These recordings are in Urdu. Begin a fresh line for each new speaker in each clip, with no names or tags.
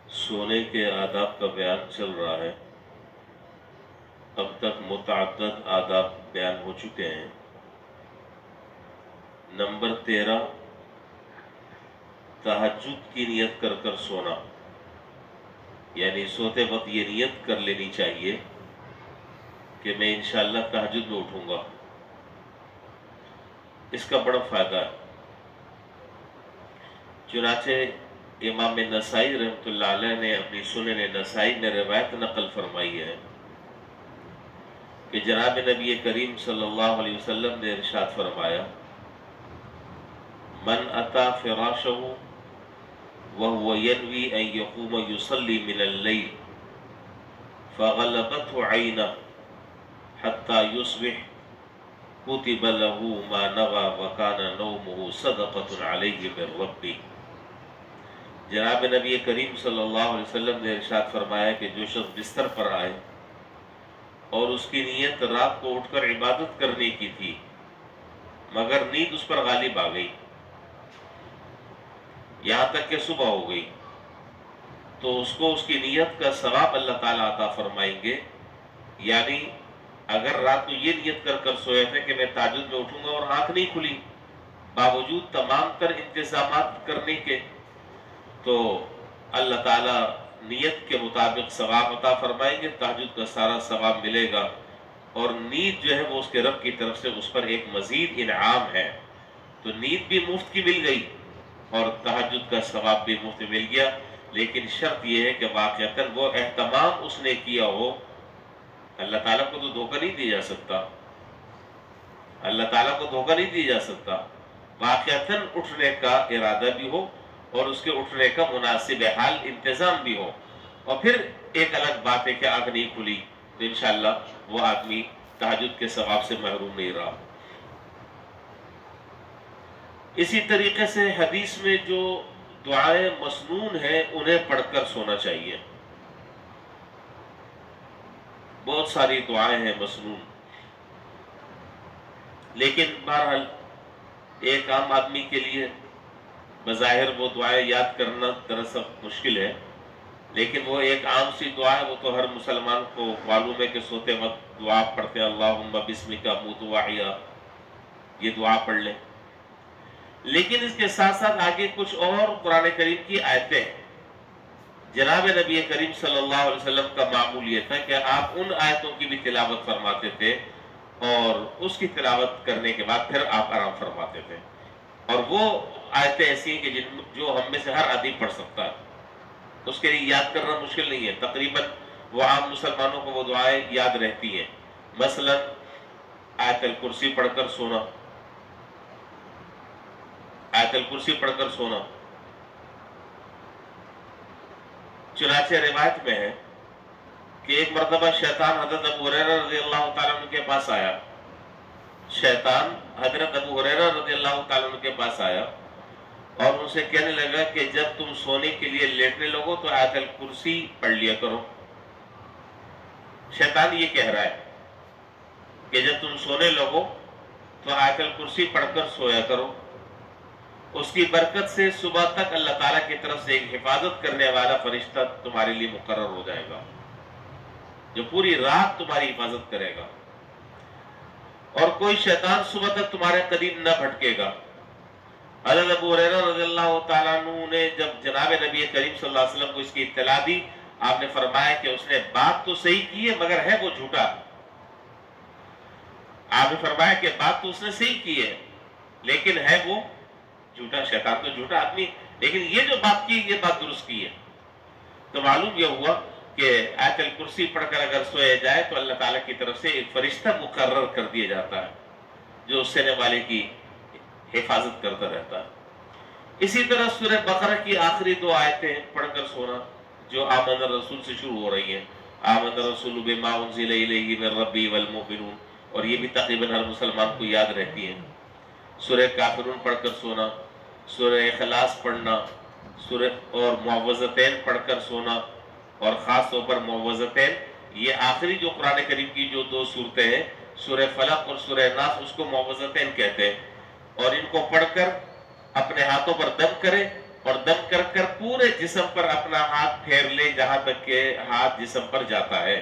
سونے کے آداب کا بیان چل رہا ہے۔ اب تک متعدد آداب بیان ہو چکے ہیں۔ نمبر 13، تہجد کی نیت کر کر سونا، یعنی سوتے وقت یہ نیت کر لینی چاہیے کہ میں انشاءاللہ تہجد میں اٹھوں گا۔ اس کا بڑا فائدہ ہے۔ چنانچہ امام نسائی رحمۃ اللہ علیہ نے اپنی سنن نسائی میں روایت نقل فرمائی ہے کہ جناب نبی کریم صلی اللہ علیہ وسلم نے ارشاد فرمایا، من اتا فراشہ وهو ينوي ان يقوم يصلي من الليل فغلبته عينه حتى يصبح كتب له ما نوى وكان نومه صدقة عليه من ربه۔ جناب نبی کریم صلی اللہ علیہ وسلم نے ارشاد فرمایا کہ جو شخص بستر پر آئے اور اس کی نیت رات کو اٹھ کر عبادت کرنے کی تھی مگر نیند اس پر غالب آ گئی یہاں تک کہ صبح ہو گئی، تو اس کو اس کی نیت کا ثواب اللہ تعالیٰ عطا فرمائیں گے۔ یعنی اگر رات کو یہ نیت کر کر سوئے تھے کہ میں تہجد میں اٹھوں گا اور آنکھ نہیں کھلی باوجود تمام تر انتظامات کرنے کے، تو اللہ تعالیٰ نیت کے مطابق ثواب عطا فرمائیں گے، تہجد کا سارا ثواب ملے گا، اور نیند جو ہے وہ اس کے رب کی طرف سے اس پر ایک مزید انعام ہے۔ تو نیند بھی مفت کی مل گئی اور تہجد کا ثواب بھی مفت مل گیا، لیکن شرط یہ ہے کہ واقعتاً وہ اہتمام اس نے کیا ہو۔ اللہ تعالیٰ کو تو دھوکہ نہیں دیا جا سکتا، اللہ تعالیٰ کو دھوکہ نہیں دیا جا سکتا۔ واقعتاً اٹھنے کا ارادہ بھی ہو اور اس کے اٹھنے کا مناسب حال انتظام بھی ہو، اور پھر ایک الگ بات ہے کہ آنکھ نہیں کھلی تو انشاءاللہ وہ آدمی تہجد کے ثواب سے محروم نہیں رہا۔ اسی طریقے سے حدیث میں جو دعائیں مسنون ہیں انہیں پڑھ کر سونا چاہیے۔ بہت ساری دعائیں ہیں مسنون، لیکن بہرحال ایک عام آدمی کے لیے بظاہر وہ دعائیں یاد کرنا دراصل مشکل ہے، لیکن وہ ایک عام سی دعا ہے، وہ تو ہر مسلمان کو معلوم ہے کہ سوتے وقت دعا پڑھتے ہیں، اللہم بسمک اموت واحیا، یہ دعا پڑھ لیں۔ لیکن اس کے ساتھ ساتھ آگے کچھ اور قرآن کریم کی آیتیں ہیں۔ جناب نبی کریم صلی اللہ علیہ وسلم کا معمول یہ تھا کہ آپ ان آیتوں کی بھی تلاوت فرماتے تھے، اور اس کی تلاوت کرنے کے بعد پھر آپ آرام فرماتے تھے، اور وہ آیتیں ایسی ہیں کہ جو ہم میں سے ہر آدمی پڑھ سکتا ہے، اس کے لیے یاد کرنا مشکل نہیں ہے۔ تقریباً وہ عام مسلمانوں کو وہ دعائیں یاد رہتی ہیں۔ مثلا آیت الکرسی پڑھ کر سونا، آیت الکرسی پڑھ کر سونا۔ چنانچہ روایت میں ہے کہ ایک مرتبہ شیطان حضرت ابو ہریرہ رضی اللہ تعالیٰ عنہ کے پاس آیا، شیطان حضرت ابو ہریرہ رضی اللہ تعالیٰ عنہ کے پاس آیا اور ان سے کہنے لگا کہ جب تم سونے کے لیے لیٹنے لگو تو آیت الکرسی پڑھ لیا کرو۔ شیطان یہ کہہ رہا ہے کہ جب تم سونے لگو تو آیت الکرسی پڑھ کر سویا کرو، اس کی برکت سے صبح تک اللہ تعالیٰ کی طرف سے ایک حفاظت کرنے والا فرشتہ تمہارے لیے مقرر ہو جائے گا جو پوری رات تمہاری حفاظت کرے گا، اور کوئی شیطان صبح تک تمہارے قریب نہ بھٹکے گا۔ حضرت ابو ہریرہ رضی اللہ تعالیٰ عنہ نے جب جناب نبی کریم صلی اللہ علیہ وسلم کو اس کی اطلاع دی، آپ نے فرمایا کہ اس نے بات تو صحیح کی ہے مگر ہے وہ جھوٹا۔ آپ نے فرمایا کہ بات تو اس نے صحیح کی ہے لیکن ہے وہ جھوٹا، شیطان تو جھوٹا آدمی، لیکن یہ جو بات کی یہ بات درست کی ہے۔ تو معلوم یہ ہوا کہ آیت الکرسی پڑھ کر اگر سویا جائے تو اللہ تعالیٰ کی طرف سے ایک فرشتہ مقرر کر دیا جاتا ہے جو اس سونے والے کی حفاظت کرتا رہتا ہے۔ اسی طرح سورہ بقرہ کی آخری دو آیتیں پڑھ کر سونا جو آمن الرسول سے شروع ہو رہی ہیں، آمن الرسول بما انزل الیہ من ربہ والمؤمنون، اور یہ بھی تقریباً ہر مسلمان کو یاد رہتی ہیں۔ سورہ کافرون پڑھ کر سونا، سورہ اخلاص پڑھنا، سورہ اور معوذتین پڑھ کر سونا، اور خاص طور پر معوذتین، یہ آخری جو قرآن کریم کی جو دو صورتیں ہیں، سورہ فلق اور سورہ ناس، اس کو معوذتین کہتے ہیں، اور ان کو پڑھ کر اپنے ہاتھوں پر دم کرے اور دم کر کر پورے جسم پر اپنا ہاتھ پھیر لے جہاں تک کہ ہاتھ جسم پر جاتا ہے.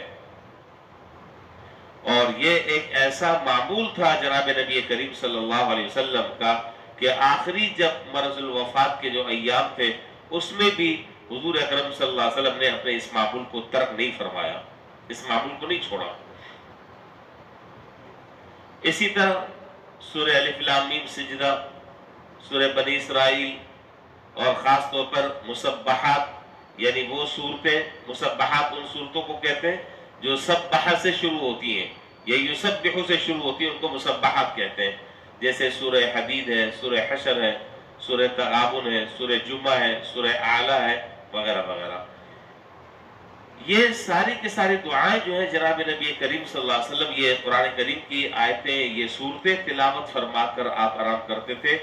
اور یہ ایک ایسا معمول تھا جناب نبی کریم صلی اللہ علیہ وسلم کا کہ آخری جب مرض الوفات کے جو ایام تھے اس میں بھی حضور اکرم صلی اللہ علیہ وسلم نے اپنے اس معمول کو ترک نہیں فرمایا، اس معمول کو نہیں چھوڑا. اسی طرح سورہ الف لام میم سجدہ، سورہ بنی اسرائیل، اور خاص طور پر مسبحات، یعنی وہ صورتیں، مسبحات ان صورتوں کو کہتے ہیں جو سبح سے شروع ہوتی ہیں، یا یسبح سے شروع ہوتی ہیں، ان کو مسبحات کہتے ہیں. جیسے سورہ حدید ہے، سورہ حشر ہے، سورہ تغابن ہے، سورہ جمعہ ہے، سورہ اعلیٰ ہے، وغیرہ وغیرہ. یہ ساری کی ساری دعائیں جو ہیں جناب نبی کریم صلی اللہ علیہ وسلم یہ قرآن کریم کی آیتیں، یہ صورتیں تلاوت فرما کر آپ آرام کرتے تھے.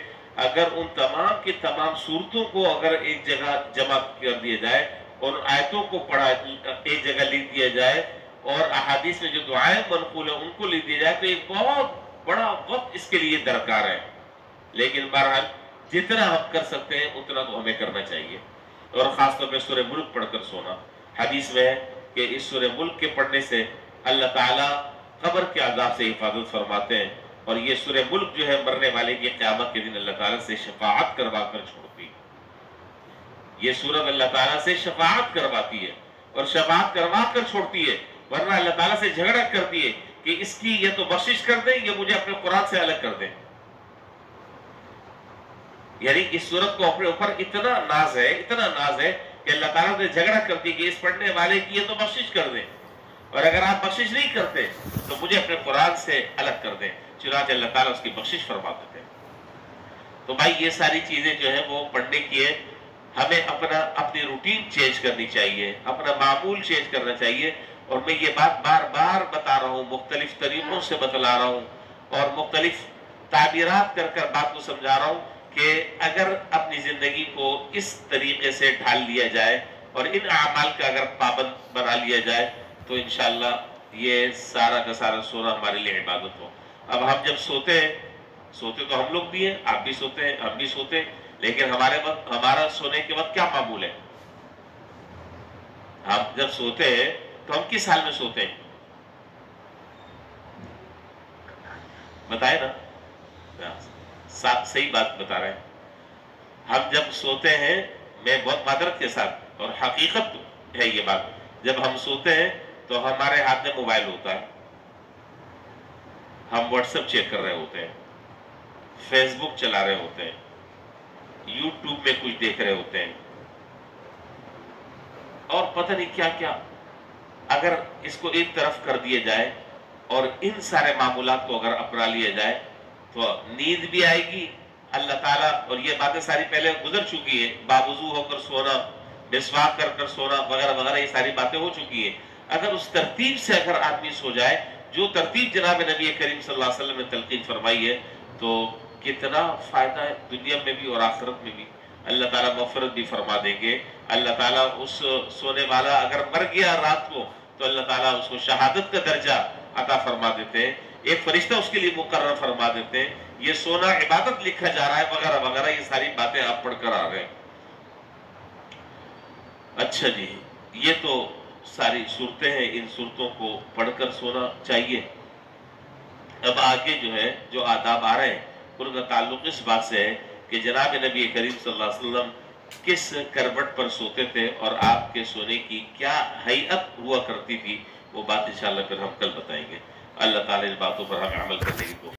اگر ان تمام کی تمام صورتوں کو اگر ایک جگہ جمع کر دیا جائے اور آیتوں کو پڑھا ایک جگہ لکھ دیا جائے اور احادیث میں جو دعائیں منقول ہیں ان کو لکھ دیا جائے تو ایک بہت بڑا وقت اس کے لیے درکار ہے. لیکن بہرحال جتنا ہم کر سکتے ہیں اتنا تو ہمیں کرنا چاہیے. اور خاص طور پہ سورہ ملک پڑھ کر سونا. حدیث میں ہے کہ اس سورہ ملک کے پڑھنے سے اللہ تعالیٰ قبر کے عذاب سے حفاظت فرماتے ہیں. اور یہ سورہ ملک جو ہے مرنے والے کی قیامت کے دن اللہ تعالیٰ سے شفاعت کروا کر چھوڑتی ہے. یہ سورت اللہ تعالیٰ سے شفاعت کرواتی ہے اور شفاعت کروا کر چھوڑتی ہے، ورنہ اللہ تعالیٰ سے جھگڑا کرتی ہے کہ اس کی یہ تو بخشش کر دیں یا مجھے اپنے قرآن سے الگ کر دیں. یعنی اس سورت کو اپنے اوپر اتنا ناز ہے کہ اللہ تعالیٰ سے جھگڑا کرتی ہے کہ اس پڑھنے والے کی یہ تو بخشش کر دیں، اور اگر آپ بخشش نہیں کرتے تو مجھے اپنے قرآن سے الگ کر دیں. چنانچہ اللہ تعالیٰ اس کی بخشش فرما دیتے ہیں. تو بھائی یہ ساری چیزیں جو ہیں وہ پڑھنے کی ہے. ہمیں اپنی روٹین چینج کرنی چاہیے، اپنا معمول چینج کرنا چاہیے. اور میں یہ بات بار بار بتا رہا ہوں، مختلف طریقوں سے بتلا رہا ہوں اور مختلف تعبیرات کر کر بات کو سمجھا رہا ہوں کہ اگر اپنی زندگی کو اس طریقے سے ڈھال لیا جائے اور ان اعمال کا اگر پابند بنا لیا جائے تو انشاءاللہ یہ سارا کا سارا سونا ہمارے لیے عبادت ہو. اب ہم جب سوتے تو ہم لوگ بھی ہیں، آپ بھی سوتے ہیں، ہم بھی سوتے ہیں، لیکن ہمارا سونے کے وقت کیا معمول ہے؟ ہم جب سوتے ہیں تو ہم کس حال میں سوتے ہیں؟ بتائے نا، صحیح بات بتا رہے ہیں. ہم جب سوتے ہیں، میں بہت معذرت کے ساتھ، اور حقیقت ہے یہ بات، جب ہم سوتے ہیں تو ہمارے ہاتھ میں موبائل ہوتا ہے، ہم واٹس ایپ چیک کر رہے ہوتے ہیں، فیس بک چلا رہے ہوتے ہیں، یوٹیوب میں کچھ دیکھ رہے ہوتے ہیں، اور پتہ نہیں کیا کیا. اگر اس کو ایک طرف کر دیا جائے اور ان سارے معمولات کو اگر اپنا لیا جائے تو نیند بھی آئے گی اللہ تعالیٰ. اور یہ باتیں ساری پہلے گزر چکی ہے، باوضو ہو کر سونا، مسواک کر کر سونا، وغیرہ وغیرہ، یہ ساری باتیں ہو چکی ہیں. اگر اس ترتیب سے اگر آدمی سو جائے جو ترتیب جناب نبی کریم صلی اللہ علیہ وسلم نے تلقین فرمائی ہے تو کتنا فائدہ ہے دنیا میں بھی اور آخرت میں بھی. اللہ تعالیٰ مغفرت بھی فرما دیں گے. اللہ تعالیٰ اس سونے والا اگر مر گیا رات کو تو اللہ تعالیٰ اس کو شہادت کا درجہ عطا فرما دیتے ہیں، ایک فرشتہ اس کے لیے مقرر فرما دیتے ہیں. یہ سونا عبادت لکھا جا رہا ہے، وغیرہ وغیرہ، یہ ساری باتیں آپ پڑھ کر آ رہے ہیں. اچھا جی، یہ تو ساری صورتیں ہیں، ان صورتوں کو پڑھ کر سونا چاہیے. اب آگے جو ہے جو آداب آ رہے ہیں ان کا تعلق اس بات سے ہے کہ جناب نبی کریم صلی اللہ علیہ وسلم کس کروٹ پر سوتے تھے اور آپ کے سونے کی کیا ہیئت ہوا کرتی تھی. وہ بات انشاءاللہ پھر ہم کل بتائیں گے. اللہ تعالیٰ ان باتوں پر ہمیں عمل کرنے کی توفیق